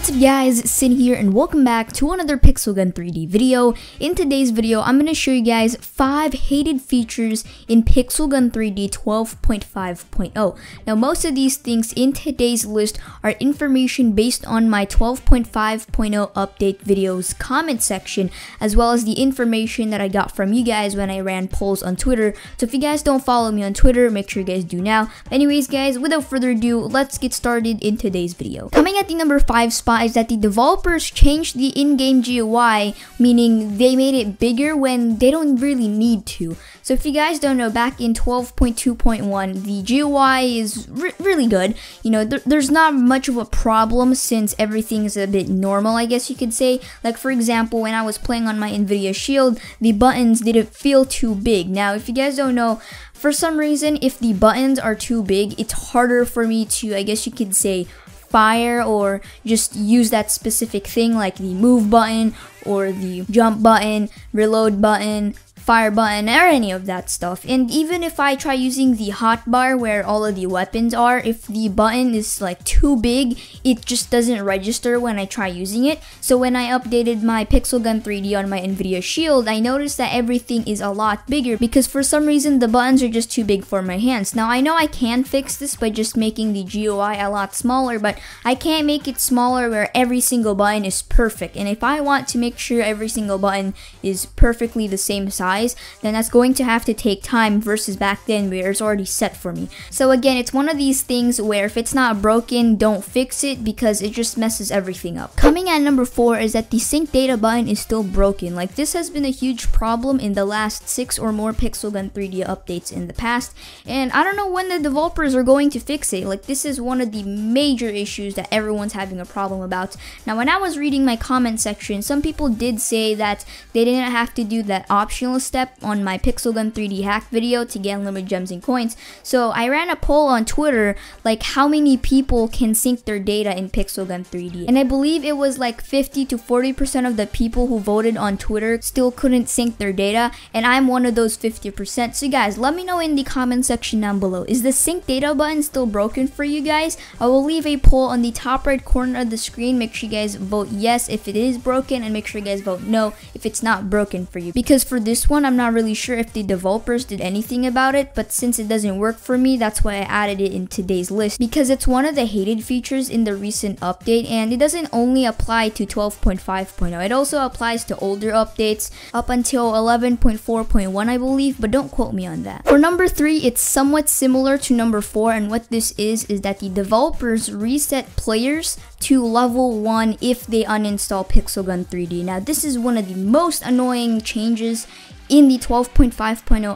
What's up guys, Sin here and welcome back to another Pixel Gun 3D video. In today's video, I'm going to show you guys 5 hated features in Pixel Gun 3D 12.5.0. Now most of these things in today's list are information based on my 12.5.0 update video's comment section, as well as the information that I got from you guys when I ran polls on Twitter. So if you guys don't follow me on Twitter, make sure you guys do now. Anyways guys, without further ado, let's get started in today's video. Coming at the number 5 spot is that the developers changed the in-game GUI, meaning they made it bigger when they don't really need to. So if you guys don't know, back in 12.2.1, the GUI is really good. You know, there's not much of a problem since everything is a bit normal, I guess you could say. Like for example, when I was playing on my Nvidia Shield, the buttons didn't feel too big. Now if you guys don't know, for some reason, if the buttons are too big, it's harder for me to, I guess you could say, fire or just use that specific thing like the move button or the jump button, reload button, fire button, or any of that stuff. And even if I try using the hotbar where all of the weapons are, if the button is like too big, it just doesn't register when I try using it. So when I updated my Pixel Gun 3D on my Nvidia Shield, I noticed that everything is a lot bigger because for some reason the buttons are just too big for my hands. Now I know I can fix this by just making the GUI a lot smaller, but I can't make it smaller where every single button is perfect. And if I want to make sure every single button is perfectly the same size, then that's going to have to take time versus back then where it's already set for me. So again, it's one of these things where if it's not broken, don't fix it because it just messes everything up. Coming at number 4 is that the sync data button is still broken. Like this has been a huge problem in the last 6 or more Pixel Gun 3D updates in the past, and I don't know when the developers are going to fix it. Like this is one of the major issues that everyone's having a problem about. Now when I was reading my comment section, some people did say that they didn't have to do that optional step on my Pixel Gun 3D hack video to get unlimited gems and coins. So I ran a poll on Twitter, like how many people can sync their data in Pixel Gun 3D, and I believe it was like 50 to 40% of the people who voted on Twitter still couldn't sync their data, and I'm one of those 50%. So guys, let me know in the comment section down below, is the sync data button still broken for you guys? I will leave a poll on the top right corner of the screen. Make sure you guys vote yes if it is broken, and make sure you guys vote no if it's not broken for you, because for this one I'm not really sure if the developers did anything about it, but since it doesn't work for me, that's why I added it in today's list, because it's one of the hated features in the recent update, and it doesn't only apply to 12.5.0, it also applies to older updates up until 11.4.1 I believe, but don't quote me on that. For number 3, it's somewhat similar to number 4, and what this is that the developers reset players to level 1 if they uninstall Pixel Gun 3D. Now this is one of the most annoying changes in the 12.5.0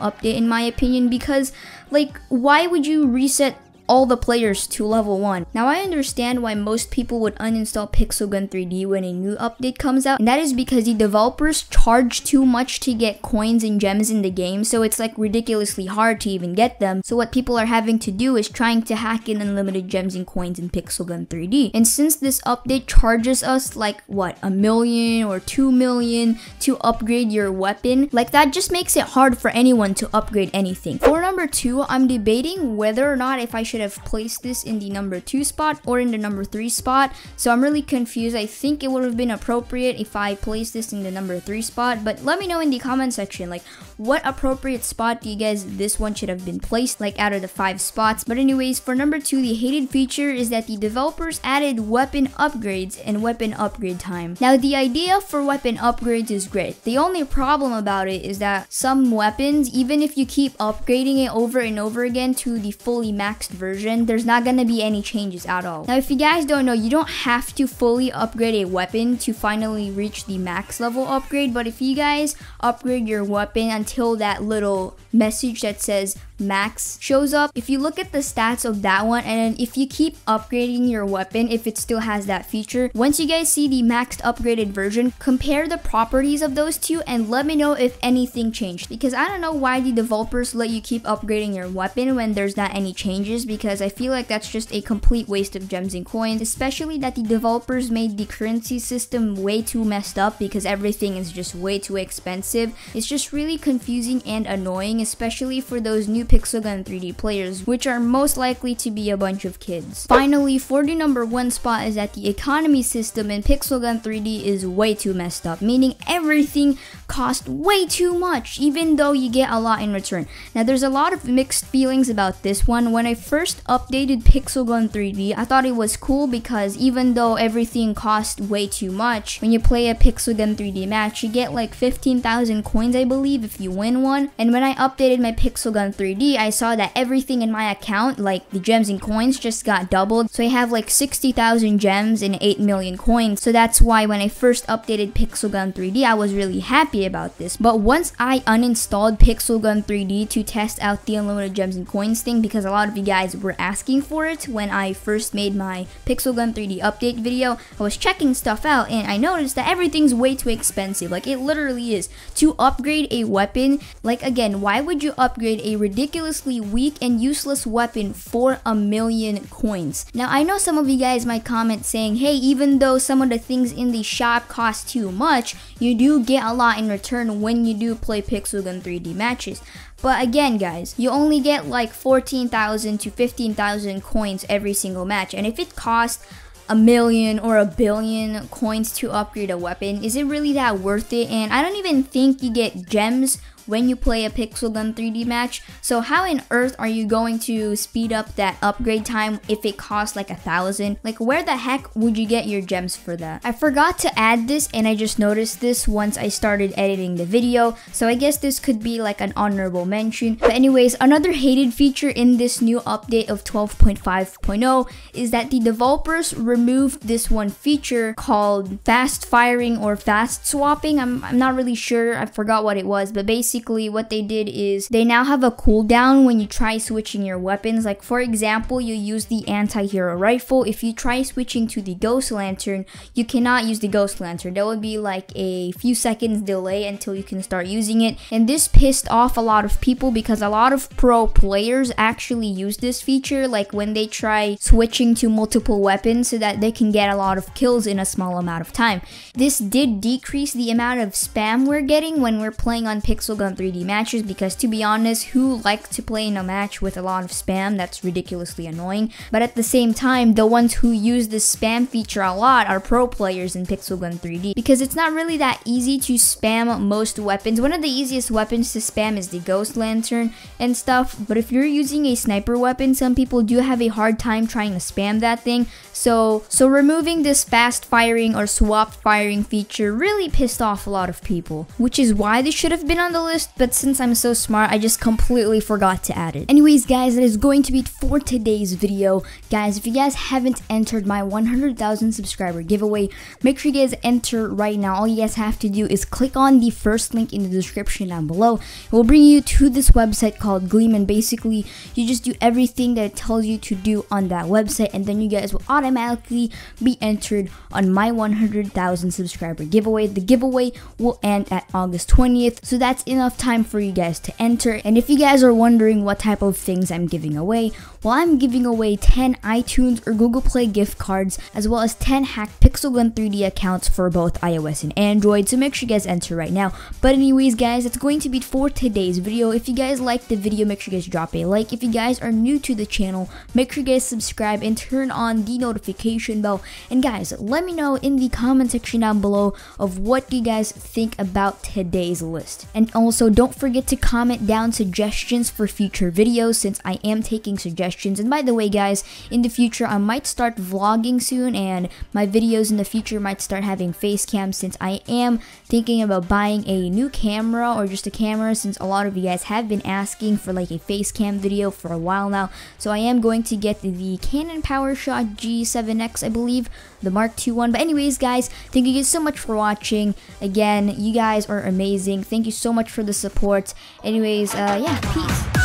update in my opinion, because like why would you reset all the players to level 1? Now I understand why most people would uninstall Pixel Gun 3D when a new update comes out, and that is because the developers charge too much to get coins and gems in the game, so it's like ridiculously hard to even get them. So what people are having to do is trying to hack in unlimited gems and coins in Pixel Gun 3D. And since this update charges us like what, $1 million or $2 million to upgrade your weapon, like that just makes it hard for anyone to upgrade anything. For number 2, I'm debating whether or not if I should have placed this in the number 2 spot or in the number 3 spot, so I'm really confused. I think it would have been appropriate if I placed this in the number 3 spot, but let me know in the comment section like what appropriate spot do you guys this one should have been placed, like out of the 5 spots. But anyways, for number 2, the hated feature is that the developers added weapon upgrades and weapon upgrade time. Now the idea for weapon upgrades is great. The only problem about it is that some weapons, even if you keep upgrading it over and over again to the fully maxed version, there's not gonna be any changes at all. Now if you guys don't know, you don't have to fully upgrade a weapon to finally reach the max level upgrade, but if you guys upgrade your weapon until that little message that says max shows up, if you look at the stats of that one, and if you keep upgrading your weapon, if it still has that feature, once you guys see the maxed upgraded version, compare the properties of those two and let me know if anything changed, because I don't know why the developers let you keep upgrading your weapon when there's not any changes, because I feel like that's just a complete waste of gems and coins, especially that the developers made the currency system way too messed up because everything is just way too expensive. It's just really confusing and annoying, especially for those new Pixel Gun 3D players, which are most likely to be a bunch of kids. Finally, for the number 1 spot is that the economy system in Pixel Gun 3D is way too messed up, meaning everything costs way too much, even though you get a lot in return. Now, there's a lot of mixed feelings about this one. When I first updated Pixel Gun 3D, I thought it was cool because even though everything cost way too much, when you play a Pixel Gun 3D match, you get like 15,000 coins, I believe, if you win one. And when I updated my Pixel Gun 3D, I saw that everything in my account, like the gems and coins, just got doubled. So I have like 60,000 gems and 8 million coins. So that's why when I first updated Pixel Gun 3D, I was really happy about this. But once I uninstalled Pixel Gun 3D to test out the unlimited gems and coins thing, because a lot of you guys were asking for it when I first made my Pixel Gun 3D update video, I was checking stuff out and I noticed that everything's way too expensive. Like, it literally is. To upgrade a weapon, like, again, why would you upgrade a ridiculously weak and useless weapon for 1 million coins? Now, I know some of you guys might comment saying, hey, even though some of the things in the shop cost too much, you do get a lot in return when you do play Pixel Gun 3D matches. But again, guys, you only get like 14,000 to 15,000 coins every single match, and if it costs 1 million or 1 billion coins to upgrade a weapon, is it really that worth it? And I don't even think you get gems when you play a Pixel Gun 3D match. So how on earth are you going to speed up that upgrade time if it costs like 1,000? Like, where the heck would you get your gems for that? I forgot to add this and I just noticed this once I started editing the video, so I guess this could be like an honorable mention. But anyways, another hated feature in this new update of 12.5.0 is that the developers removed this one feature called fast firing or fast swapping. I'm not really sure, I forgot what it was, but basically what they did is they now have a cooldown when you try switching your weapons. Like, for example, you use the anti-hero rifle. If you try switching to the ghost lantern, you cannot use the ghost lantern. There would be like a few seconds delay until you can start using it, and this pissed off a lot of people because a lot of pro players actually use this feature, like when they try switching to multiple weapons so that they can get a lot of kills in a small amount of time. This did decrease the amount of spam we're getting when we're playing on Pixel Gun 3D matches, because to be honest, who likes to play in a match with a lot of spam? That's ridiculously annoying. But at the same time, the ones who use this spam feature a lot are pro players in Pixel Gun 3D, because it's not really that easy to spam most weapons. One of the easiest weapons to spam is the ghost lantern and stuff, but if you're using a sniper weapon, some people do have a hard time trying to spam that thing. So removing this fast firing or swap firing feature really pissed off a lot of people, which is why this should have been on the list, but since I'm so smart, I just completely forgot to add it. Anyways, guys, that is going to be it for today's video. Guys, if you guys haven't entered my 100,000 subscriber giveaway, make sure you guys enter right now. All you guys have to do is click on the first link in the description down below. It will bring you to this website called Gleam, and basically you just do everything that it tells you to do on that website, and then you guys will automatically be entered on my 100,000 subscriber giveaway. The giveaway will end at August 20th, so that's enough time for you guys to enter. And if you guys are wondering what type of things I'm giving away, well, I'm giving away 10 iTunes or Google Play gift cards, as well as 10 hacked Pixel Gun 3D accounts for both iOS and Android, so make sure you guys enter right now. But anyways, guys, that's going to be it for today's video. If you guys liked the video, make sure you guys drop a like. If you guys are new to the channel, make sure you guys subscribe and turn on the notification bell. And guys, let me know in the comment section down below of what you guys think about today's list. And also, don't forget to comment down suggestions for future videos, since I am taking suggestions. And by the way, guys, in the future I might start vlogging soon, and my videos in the future might start having face cams, since I am thinking about buying a new camera, or just a camera, since a lot of you guys have been asking for like a face cam video for a while now. So I am going to get the Canon PowerShot G7X, I believe, the Mark II one. But anyways, guys, thank you guys so much for watching. Again, you guys are amazing. Thank you so much for the support. Anyways, yeah, peace.